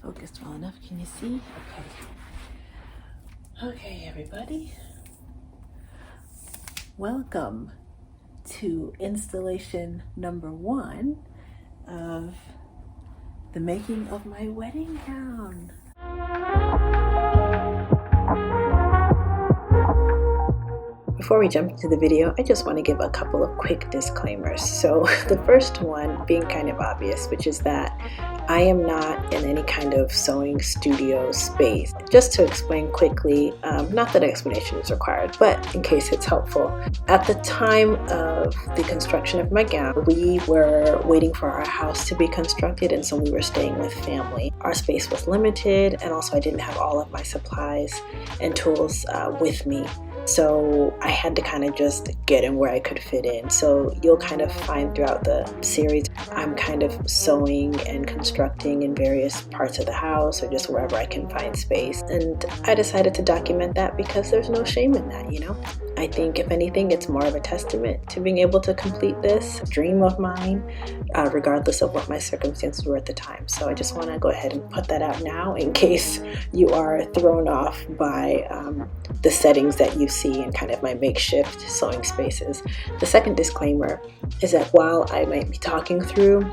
focused well enough. Can you see? Okay, everybody. Welcome to installation number 1 of the making of my wedding gown. Before we jump into the video, I just want to give a couple of quick disclaimers. So the first one being kind of obvious, which is that I am not in any kind of sewing studio space. Just to explain quickly, not that explanation is required, but in case it's helpful. At the time of the construction of my gown, we were waiting for our house to be constructed, and so we were staying with family. Our space was limited, and also I didn't have all of my supplies and tools with me. So I had to kind of just get in where I could fit in. So you'll kind of find throughout the series, I'm kind of sewing and constructing in various parts of the house or just wherever I can find space. And I decided to document that because there's no shame in that, you know? I think if anything, it's more of a testament to being able to complete this dream of mine, regardless of what my circumstances were at the time. So I just want to go ahead and put that out now in case you are thrown off by the settings that you see in kind of my makeshift sewing spaces. The second disclaimer is that while I might be talking through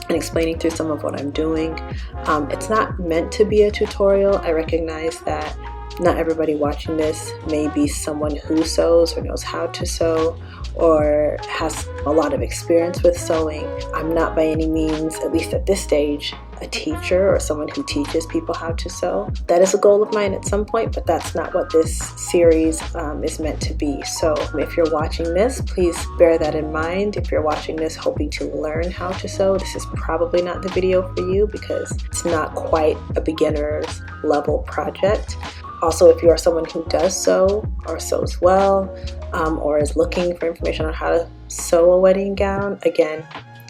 and explaining through some of what I'm doing, it's not meant to be a tutorial. I recognize that not everybody watching this may be someone who sews or knows how to sew or has a lot of experience with sewing. I'm not by any means, at least at this stage, a teacher or someone who teaches people how to sew. That is a goal of mine at some point, but that's not what this series is meant to be. So if you're watching this, please bear that in mind. If you're watching this hoping to learn how to sew, this is probably not the video for you because it's not quite a beginner's level project. Also, if you are someone who does sew or sews well, or is looking for information on how to sew a wedding gown, again,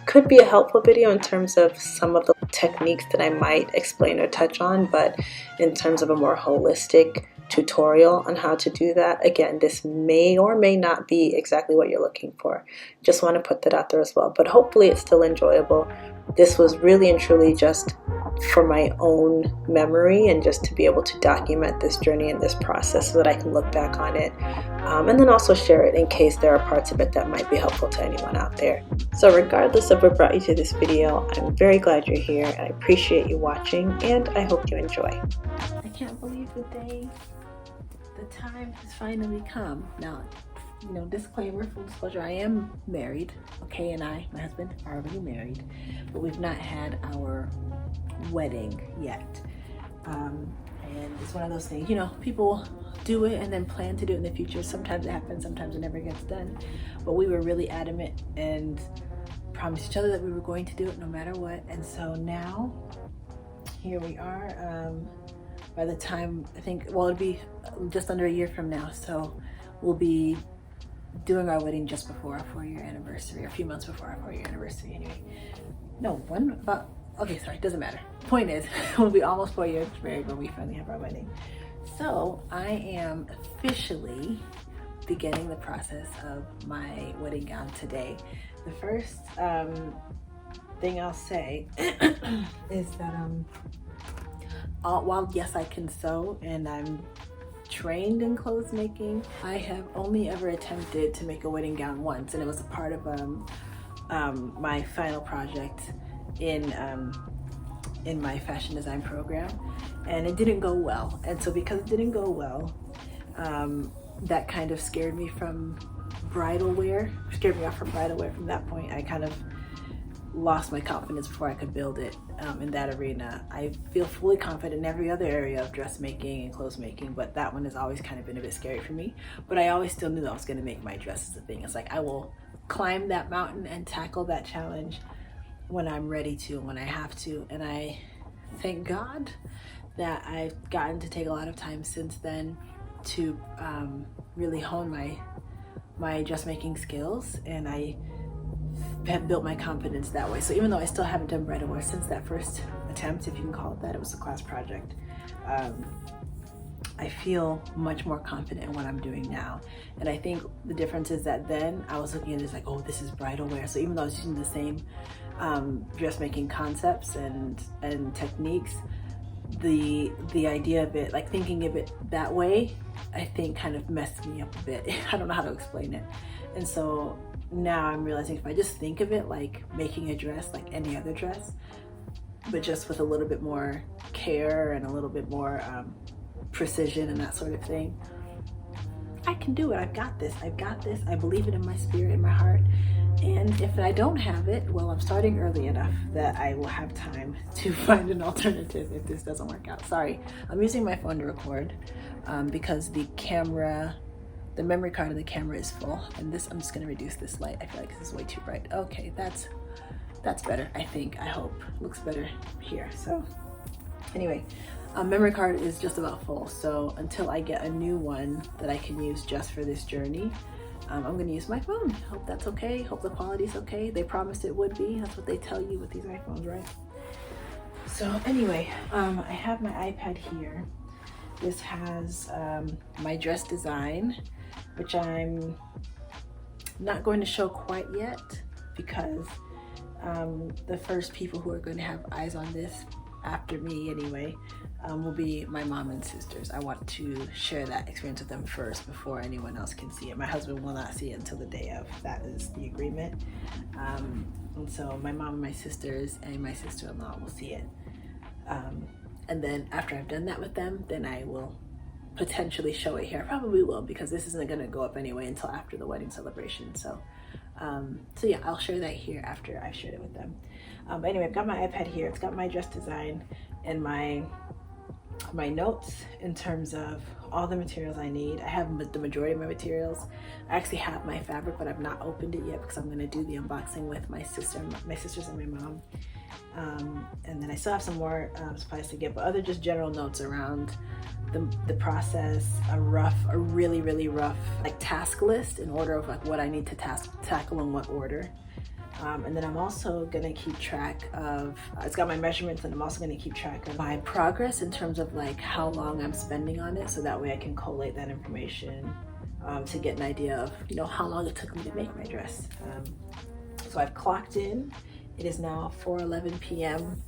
could be a helpful video in terms of some of the techniques that I might explain or touch on, but in terms of a more holistic tutorial on how to do that, again, this may or may not be exactly what you're looking for. Just want to put that out there as well, but hopefully it's still enjoyable. This was really and truly just for my own memory and just to be able to document this journey and this process so that I can look back on it and then also share it in case there are parts of it that might be helpful to anyone out there. So regardless of what brought you to this video, I'm very glad you're here and I appreciate you watching and I hope you enjoy. I can't believe the time has finally come. Now, you know, disclaimer, full disclosure, I am married. Okay, and my husband, are already married, but we've not had our wedding yet. And it's one of those things, you know, people do it and then plan to do it in the future. Sometimes it happens, sometimes it never gets done. But we were really adamant and promised each other that we were going to do it no matter what. And so now, here we are. By the time, I think, well, it'll be just under a year from now. So we'll be doing our wedding just before our 4-year anniversary, or a few months before our 4-year anniversary anyway. No, okay, sorry, doesn't matter. Point is, we'll be almost 4 years married when we finally have our wedding. So I am officially beginning the process of my wedding gown today. The first thing I'll say is that while yes, I can sew and I'm trained in clothes making, I have only ever attempted to make a wedding gown once, and it was a part of my final project in my fashion design program, and it didn't go well. And so because it didn't go well, that kind of scared me off from bridal wear from that point. I kind of lost my confidence before I could build it in that arena. I feel fully confident in every other area of dressmaking and clothes making, but that one has always kind of been a bit scary for me. But I always still knew that I was going to make my dresses a thing. It's like I will climb that mountain and tackle that challenge when I'm ready to, when I have to. And I thank God that I've gotten to take a lot of time since then to really hone my dressmaking skills, and I have built my confidence that way. So even though I still haven't done bridal wear since that first attempt, if you can call it that, it was a class project, I feel much more confident in what I'm doing now. And I think the difference is that then I was looking at it as like, oh, this is bridal wear. So even though I was using the same dressmaking concepts and techniques, the idea of it, like thinking of it that way, I think kind of messed me up a bit. I don't know how to explain it. And so now I'm realizing if I just think of it like making a dress like any other dress, but just with a little bit more care and a little bit more precision and that sort of thing, I can do it. I've got this. I've got this. I believe it in my spirit, in my heart. And if I don't have it, well, I'm starting early enough that I will have time to find an alternative if this doesn't work out. Sorry, I'm using my phone to record because the memory card of the camera is full. And this, I'm just gonna reduce this light. I feel like this is way too bright. Okay, that's better, I think, I hope. Looks better here. So anyway, memory card is just about full. So until I get a new one that I can use just for this journey, I'm gonna use my phone. Hope that's okay. Hope the quality's okay. They promised it would be. That's what they tell you with these iPhones, right? So anyway, I have my iPad here. This has my dress design, which I'm not going to show quite yet because the first people who are going to have eyes on this, after me anyway, will be my mom and sisters. I want to share that experience with them first before anyone else can see it. My husband will not see it until the day of. That is the agreement. And so my mom and my sisters and my sister-in-law will see it. And then after I've done that with them, then I will potentially show it here. I probably will, because this isn't gonna go up anyway until after the wedding celebration. So yeah, I'll share that here after I've shared it with them. But anyway, I've got my iPad here. It's got my dress design and my notes in terms of all the materials I need. I have the majority of my materials. I actually have my fabric, but I've not opened it yet because I'm gonna do the unboxing with my sisters and my mom. And then I still have some more supplies to get, but other just general notes around the process, a really rough like task list in order of like what I need to tackle in what order. And then I'm also gonna keep track of, it's got my measurements, and I'm also gonna keep track of my progress in terms of like how long I'm spending on it, so that way I can collate that information to get an idea of, you know, how long it took me to make my dress. So I've clocked in. It is now 4:11 p.m.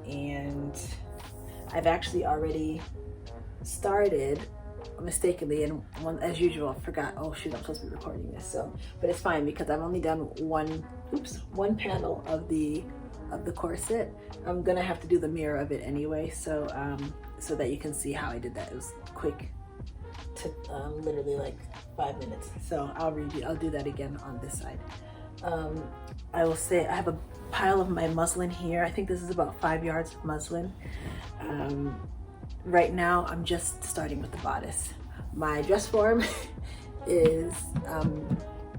And I've actually already started mistakenly, and as usual, I forgot, oh shoot, I'm supposed to be recording this, so, but it's fine because I've only done one panel of the corset. I'm gonna have to do the mirror of it anyway, so so that you can see how I did that. It was quick, took literally like 5 minutes. So I'll do that again on this side. I will say I have a pile of my muslin here. I think this is about 5 yards of muslin. Right now I'm just starting with the bodice. My dress form is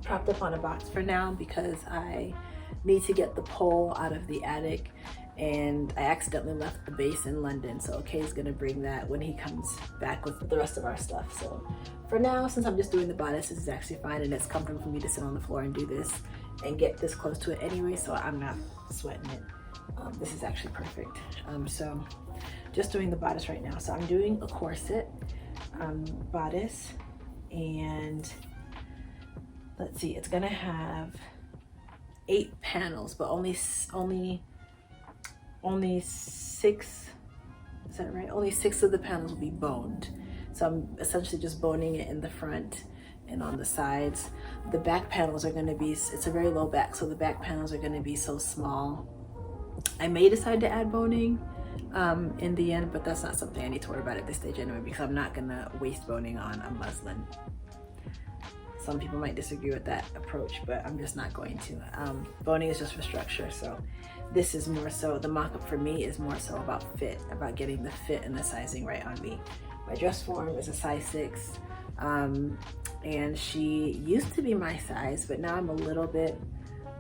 propped up on a box for now because I need to get the pole out of the attic, and I accidentally left the base in London, so Kay's gonna bring that when he comes back with the rest of our stuff. So for now, since I'm just doing the bodice, this is actually fine, and it's comfortable for me to sit on the floor and do this and get this close to it anyway, so I'm not sweating it. This is actually perfect. So just doing the bodice right now. So I'm doing a corset bodice, and let's see, it's gonna have 8 panels, but only 6, is that right? Only 6 of the panels will be boned. So I'm essentially just boning it in the front and on the sides. The back panels are gonna be, it's a very low back, so the back panels are gonna be so small. I may decide to add boning in the end, but that's not something I need to worry about at this stage anyway, because I'm not gonna waste boning on a muslin. Some people might disagree with that approach, but I'm just not going to. Boning is just for structure, so this is more so, the mock-up for me is more so about fit, about getting the fit and the sizing right on me. My dress form is a size 6, and she used to be my size, but now I'm a little bit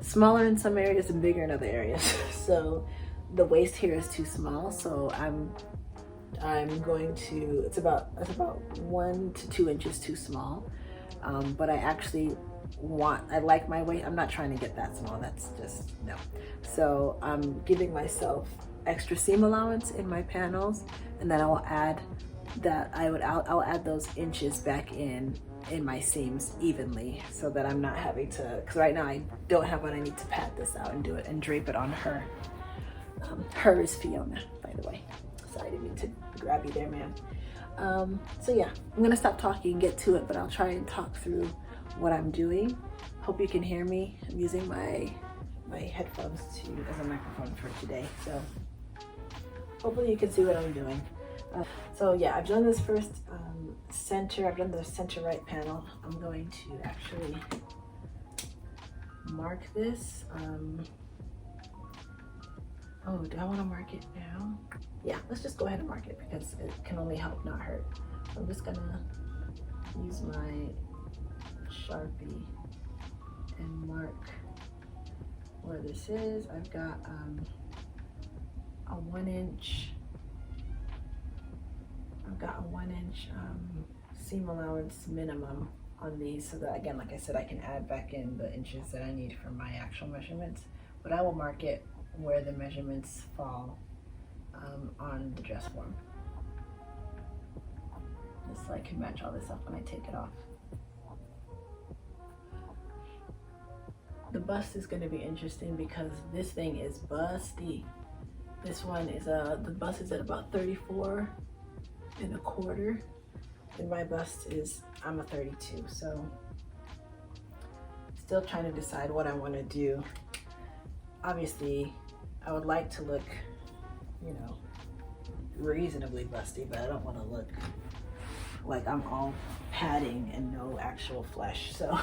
smaller in some areas and bigger in other areas. So the waist here is too small, so I'm going to, it's about 1 to 2 inches too small. But I actually I like my waist. I'm not trying to get that small, that's just, no. So I'm giving myself extra seam allowance in my panels, and then I will add that, I'll add those inches back in my seams evenly, so that I'm not having to, because right now I don't have what I need to pad this out and do it and drape it on her. Her is Fiona, by the way. Sorry, I didn't mean to grab you there, man. So yeah, I'm gonna stop talking and get to it, but I'll try and talk through what I'm doing. Hope you can hear me. I'm using my headphones as a microphone for today, so hopefully you can see what I'm doing. So yeah, I've done this first center. I've done the center right panel. I'm going to actually mark this. Oh, do I want to mark it now? Yeah, let's just go ahead and mark it because it can only help, not hurt. So I'm just gonna use my Sharpie and mark where this is. I've got a 1 inch. I've got a 1 inch seam allowance minimum on these, so that again, like I said, I can add back in the inches that I need for my actual measurements. But I will mark it where the measurements fall on the dress form, just so I can match all this up when I take it off. The bust is going to be interesting because this thing is busty. This one is the bust is at about 34 1/4, and my bust is, I'm a 32, so still trying to decide what I want to do. Obviously I would like to look, you know, reasonably busty, but I don't want to look like I'm all padding and no actual flesh. So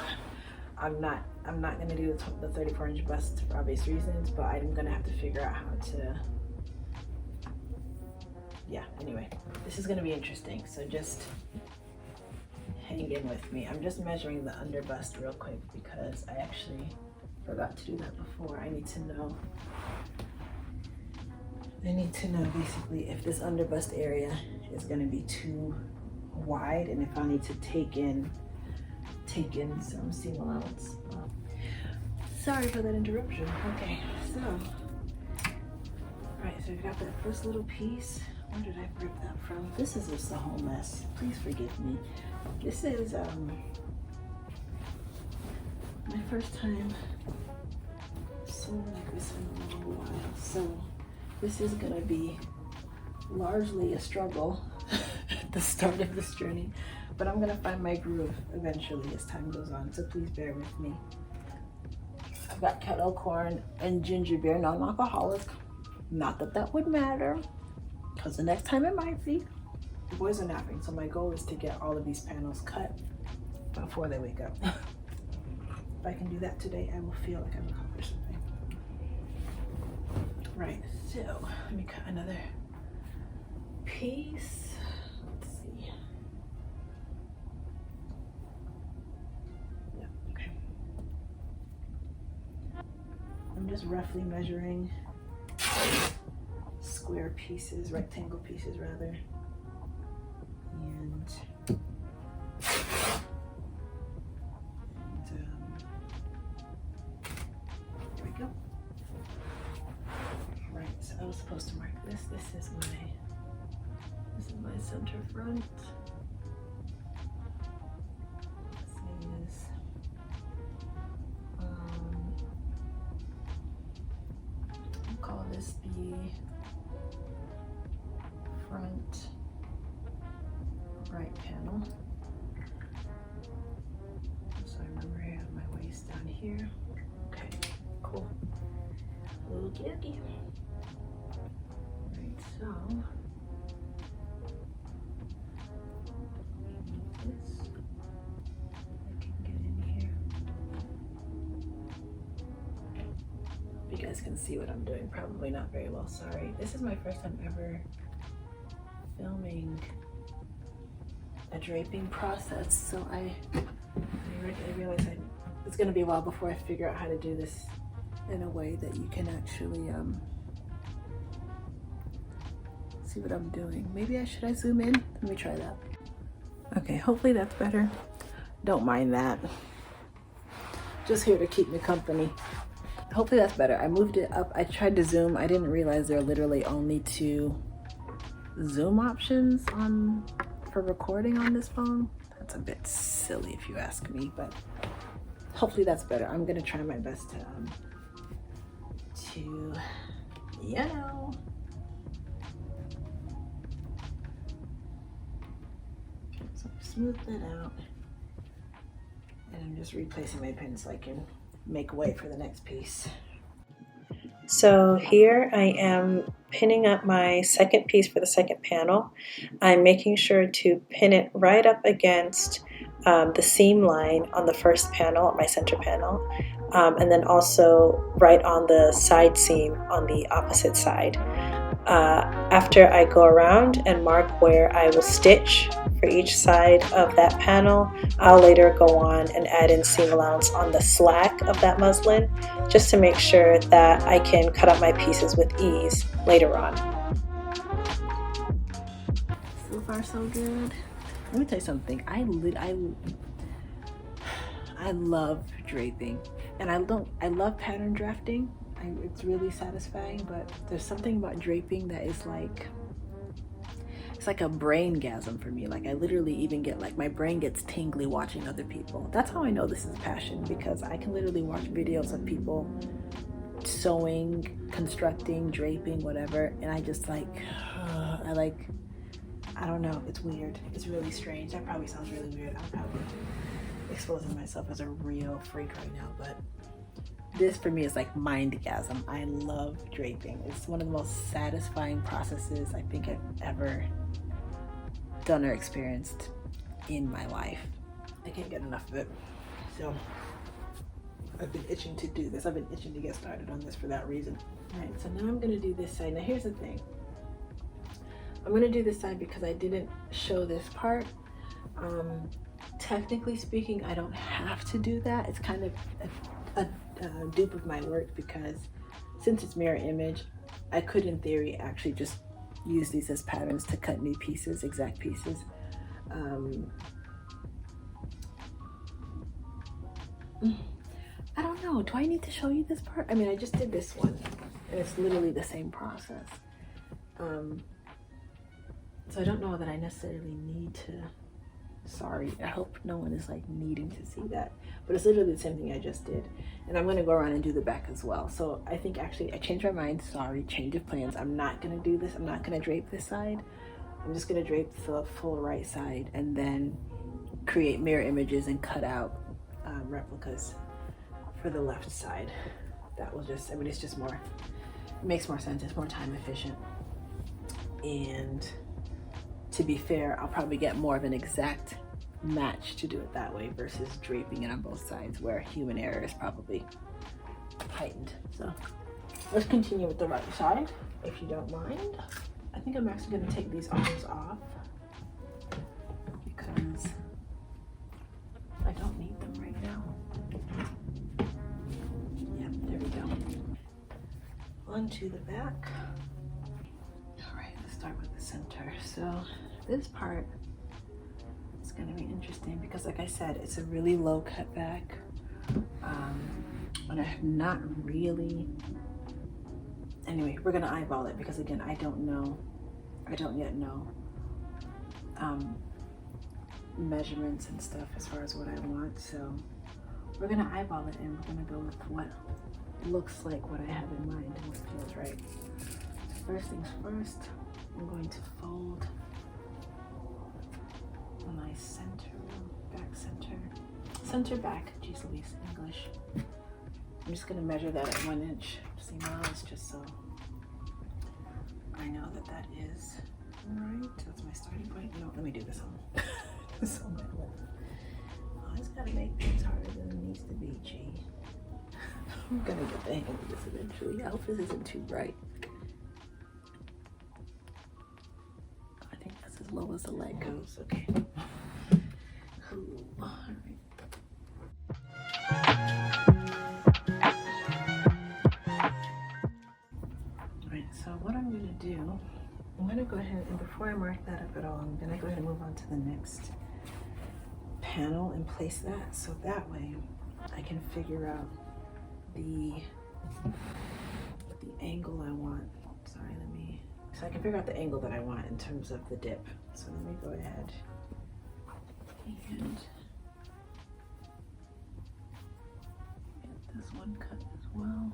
I'm not going to do the 34 inch bust for obvious reasons, but I'm going to have to figure out how to, yeah, anyway, this is going to be interesting, so just hang in with me. I'm just measuring the under bust real quick because I actually forgot to do that before. I need to know basically if this under bust area is going to be too wide and if I need to take in some seam allowance. Sorry for that interruption. Okay, so right, so we've got that first little piece. Where did I rip that from? This is just a whole mess. Please forgive me. This is my first time sewing like this in a little while, so this is gonna be largely a struggle at the start of this journey, but I'm gonna find my groove eventually as time goes on, so please bear with me. I've got kettle corn and ginger beer, non-alcoholic. Not that that would matter, because the next time it might be. The boys are napping, so my goal is to get all of these panels cut before they wake up. If I can do that today, I will feel like I've accomplished something. Right, so let me cut another piece. Let's see. Yeah, okay. I'm just roughly measuring square pieces, rectangle pieces rather. And there we go. Right, so I was supposed to mark this. This is my center front. This is I'll call this the front right panel. So I remember I have my waist down here. Okay, cool. Okie dokie. Right, so this, I can get in here. You guys can see what I'm doing, probably not very well, sorry. This is my first time ever filming a draping process, so I realize it's gonna be a while before I figure out how to do this in a way that you can actually see what I'm doing. Maybe should I zoom in? Let me try that. Okay, hopefully that's better. Don't mind that. Just here to keep me company. Hopefully that's better. I moved it up. I tried to zoom. I didn't realize there are literally only 2 zoom options for recording on this phone. That's a bit silly if you ask me, but hopefully that's better. I'm gonna try my best to you know, So smooth that out. And I'm just replacing my pin so I can make way for the next piece. So here I am pinning up my second piece for the second panel. I'm making sure to pin it right up against the seam line on the first panel, my center panel, and then also right on the side seam on the opposite side. After I go around and mark where I will stitch for each side of that panel, I'll later go on and add in seam allowance on the slack of that muslin, just to make sure that I can cut up my pieces with ease later on. So far so good. Let me tell you something, I love draping, and I love pattern drafting. It's really satisfying, but there's something about draping that is like, it's like a brain-gasm for me. Like I literally even get, like, my brain gets tingly watching other people. That's how I know this is passion, because I can literally watch videos of people sewing, constructing, draping, whatever, and I just like, I don't know, it's weird. It's really strange. That probably sounds really weird. I'm probably exposing myself as a real freak right now, but this for me is like mind-gasm. I love draping. It's one of the most satisfying processes I think I've ever done or experienced in my life. I can't get enough of it. So I've been itching to do this. I've been itching to get started on this for that reason. All right, so now I'm gonna do this side. Now here's the thing. I'm gonna do this side because I didn't show this part. Technically speaking, I don't have to do that. It's kind of a dupe of my work, because since it's mirror image, I could in theory actually just use these as patterns to cut new pieces, exact pieces. I don't know, do I need to show you this part? I mean, I just did this one and it's literally the same process. So I don't know that I necessarily need to. Sorry, I hope no one is like needing to see that, but it's literally the same thing I just did. And I'm gonna go around and do the back as well. So I think actually I changed my mind. Sorry, change of plans. I'm not gonna do this. I'm not gonna drape this side. I'm just gonna drape the full right side and then create mirror images and cut out replicas for the left side. That will just, I mean, it's just more, it makes more sense. It's more time efficient. And to be fair, I'll probably get more of an exact match to do it that way versus draping it on both sides, where human error is probably heightened. So let's continue with the right side, if you don't mind. I think I'm actually going to take these arms off because I don't need them right now. Yeah, there we go. Onto the back. Start with the center. So this part is going to be interesting because, like I said, it's a really low cut back, and I have not really. Anyway, we're gonna eyeball it because again, I don't yet know measurements and stuff as far as what I want. So we're gonna eyeball it and we're gonna go with what looks like what I have in mind and what feels right. So first things first, I'm going to fold my center back, geez Louise, English. I'm just gonna measure that at 1 inch seam allowance just so I know that that is right. That's my starting point. No, let me do this on this on my lip. Oh, I just gotta make things harder than it needs to be, gee. I'm gonna get the hang of this eventually. I hope this isn't too bright. As low as the leg goes, okay. Ooh, all right. All right, so what I'm gonna do, I'm gonna go ahead and before I mark that up at all, I'm gonna go ahead and move on to the next panel and place that so that way I can figure out the angle I want. Sorry, so I can figure out the angle that I want in terms of the dip. So let me go ahead and get this one cut as well.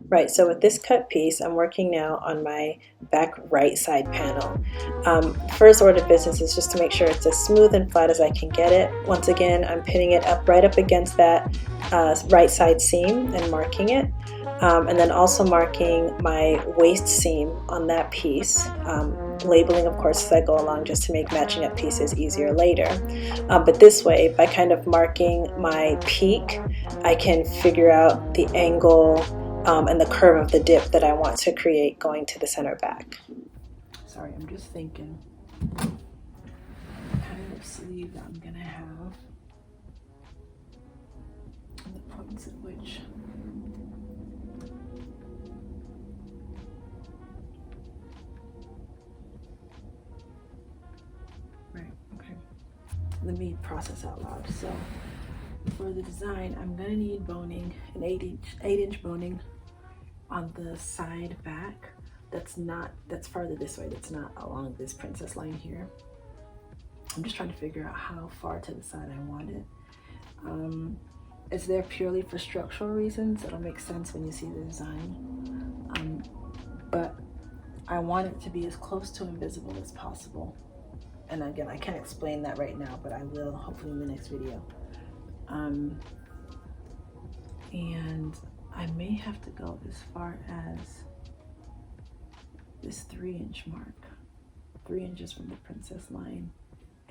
Right, so with this cut piece, I'm working now on my back right side panel. First order of business is just to make sure it's as smooth and flat as I can get it. Once again, I'm pinning it up right up against that right side seam and marking it. And then also marking my waist seam on that piece, labeling of course as I go along just to make matching up pieces easier later. But this way, by kind of marking my peak, I can figure out the angle and the curve of the dip that I want to create going to the center back. Sorry, I'm just thinking the kind of sleeve that I'm gonna have and the points at which let me process out loud. So for the design, I'm gonna need boning, an 8-inch boning on the side back. That's farther this way. That's not along this princess line here. I'm just trying to figure out how far to the side I want it. It's there purely for structural reasons. It'll make sense when you see the design. But I want it to be as close to invisible as possible. And again, I can't explain that right now, but I will hopefully in the next video. And I may have to go as far as this 3-inch mark. 3 inches from the princess line,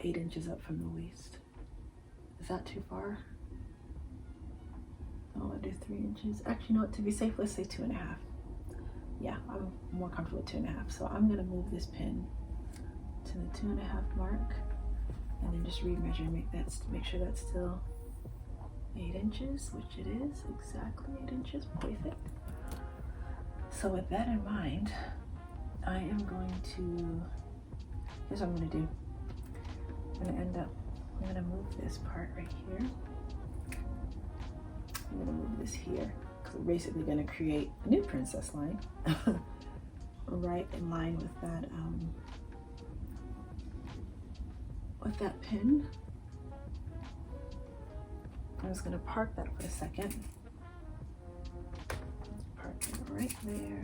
8 inches up from the waist. Is that too far? Oh, I'll do 3 inches. Actually, you know what, to be safe, let's say 2.5. Yeah, I'm more comfortable with 2.5. So I'm gonna move this pin to the 2.5 mark and then just remeasure, make sure that's still 8 inches, which it is, exactly 8 inches, perfect. So with that in mind, I am going to, here's what I'm gonna do. I'm gonna move this part right here. I'm gonna move this here, because we're basically gonna create a new princess line, right in line with that pin. I'm just gonna park that for a second. Park it right there.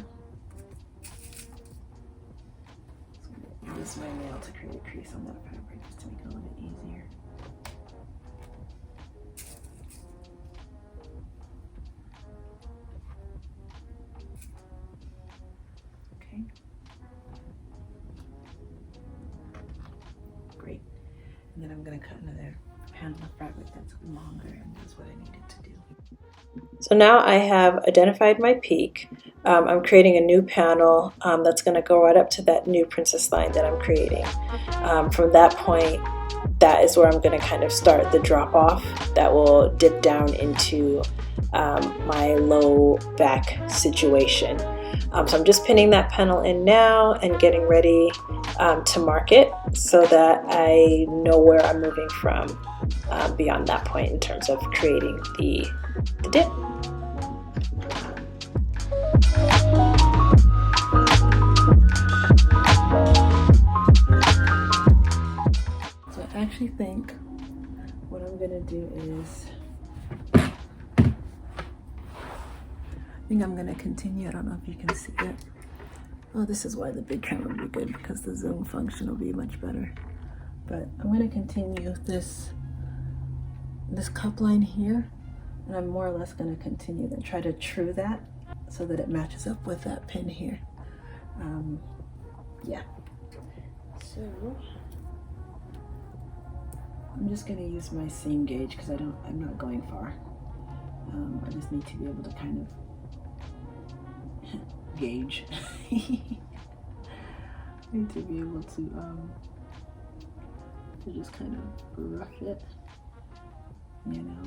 So I'm gonna use my nail to create a crease on that fabric just to make it a little bit easier. Okay. Great. And then I'm gonna cut another panel of fabric that's longer, and that's what I needed to do. So now I have identified my peak. I'm creating a new panel that's going to go right up to that new princess line that I'm creating. From that point, that is where I'm going to kind of start the drop off that will dip down into my low back situation. So I'm just pinning that panel in now and getting ready to mark it so that I know where I'm moving from beyond that point in terms of creating the dip. So I actually think what I'm gonna do is, I'm gonna continue. I don't know if you can see it. Oh, this is why the big camera would be good, because the zoom function will be much better. But I'm gonna continue this cup line here, and I'm more or less gonna continue then try to true that so that it matches up with that pin here. Yeah. So I'm just gonna use my seam gauge because I'm not going far. I just need to be able to kind of gauge. I need to be able to just kind of rough it, you know,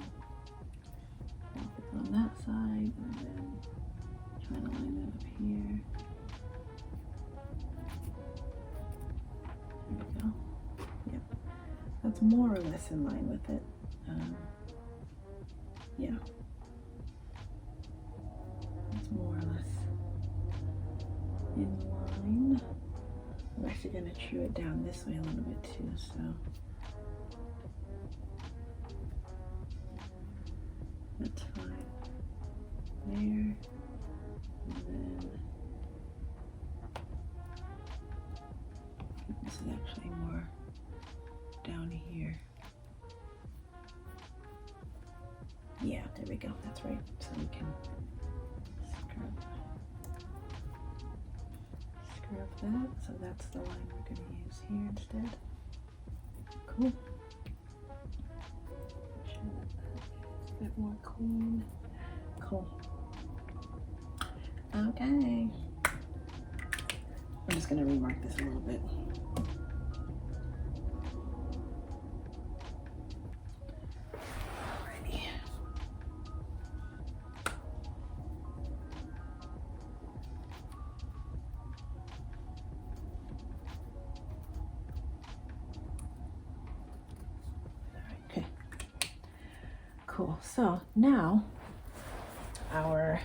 on that side, and then try to line that up here. There we go. Yep, that's more or less in line with it. Yeah, that's more or less in line. I'm actually going to true it down this way a little bit too, so that's fine. There, go, that's right. So we can scrub that. So that's the line we're going to use here instead. Cool. Make sure that is a bit more clean. Cool. Okay. I'm just going to remark this a little bit. Alrighty. Okay. Cool. So now our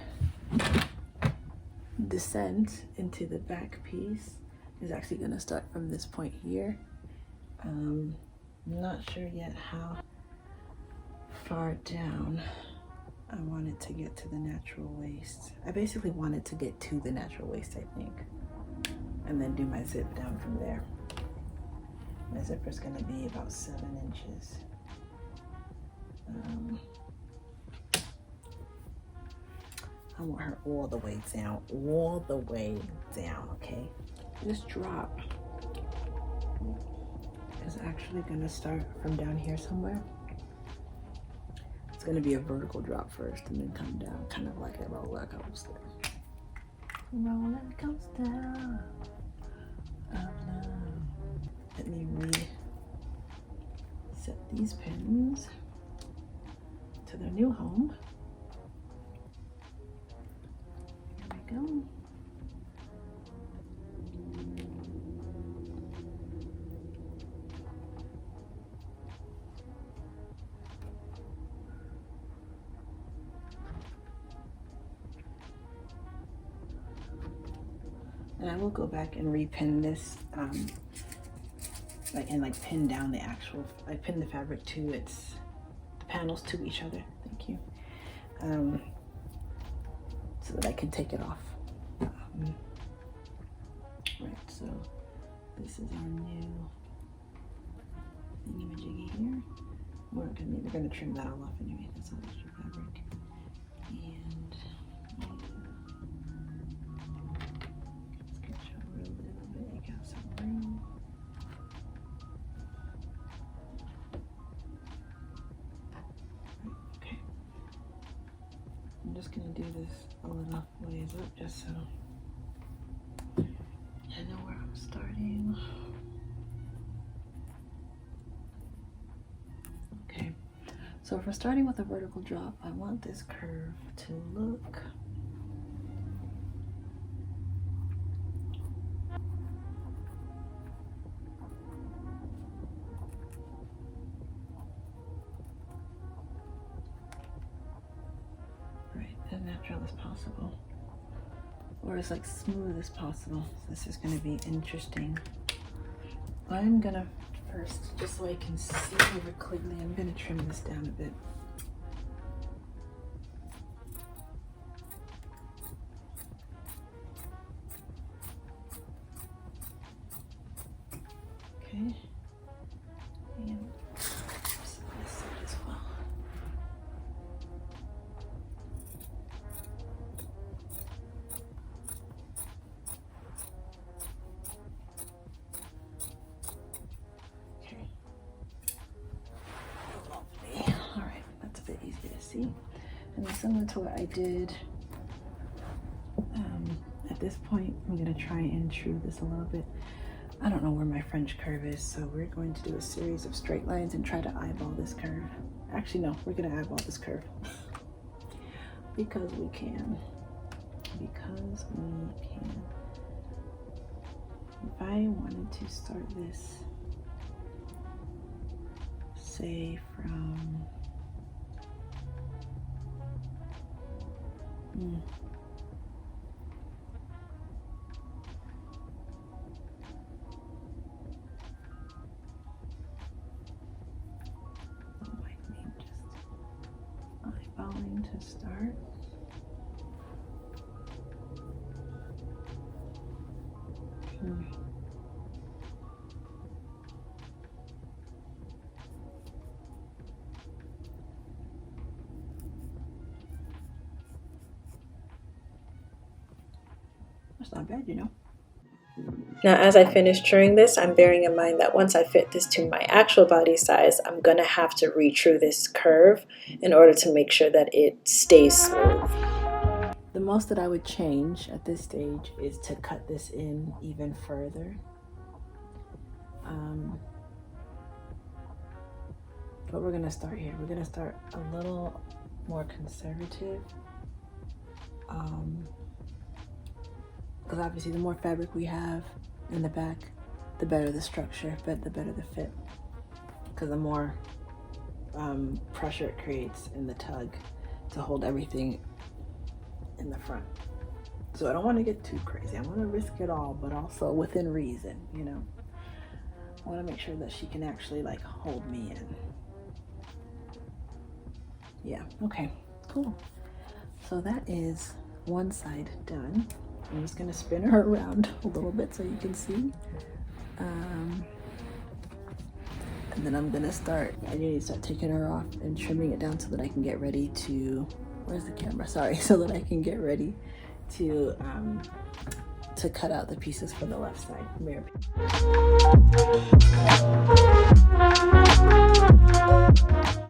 descent into the back piece is actually going to start from this point here. I'm not sure yet how far down I want it to get to the natural waist. I basically want it to get to the natural waist, I think, and then do my zip down from there. My zipper is going to be about 7 inches. I want her all the way down, okay? This drop is actually gonna start from down here somewhere. It's gonna be a vertical drop first and then come down, kind of like a roller coaster. Roller coaster. Oh no. Let me reset these pins to their new home. Go. And I will go back and repin this, like pin down the actual, I pin the fabric to the panels to each other. Thank you. So that I can take it off. Right, so this is our new thingamajiggy here. We're gonna trim that all off anyway. That's all extra fabric. And scooch over a little bit. You got some room. Right, okay. I'm just gonna do this a little ways up just so I know where I'm starting. Okay, so if we're starting with a vertical drop, I want this curve to look right as natural as possible, or as like smooth as possible. This is going to be interesting. I'm gonna first, just so I can see over clearly, I'm gonna trim this down a bit. Okay, and this side as well. See, and then similar to what I did at this point, I'm going to try and true this a little bit. I don't know where my French curve is, so we're going to do a series of straight lines and try to eyeball this curve. Actually, no, we're going to eyeball this curve because we can. Because we can. If I wanted to start this, say from might mean just eyeballing to start. That's not bad, you know. Now, as I finish trimming this, I'm bearing in mind that once I fit this to my actual body size, I'm gonna have to retrue this curve in order to make sure that it stays smooth. The most that I would change at this stage is to cut this in even further. But we're gonna start here. We're gonna start a little more conservative. Because obviously the more fabric we have in the back, the better the structure, but the better the fit. Because the more pressure it creates in the tug to hold everything in the front. So I don't want to get too crazy. I want to risk it all, but also within reason, you know. I want to make sure that she can actually like hold me in. Yeah, okay, cool. So that is one side done. I'm just gonna spin her around a little bit so you can see. And then I'm gonna start, I need to start taking her off and trimming it down so that I can get ready to, where's the camera? Sorry, so that I can get ready to cut out the pieces for the left side mirror.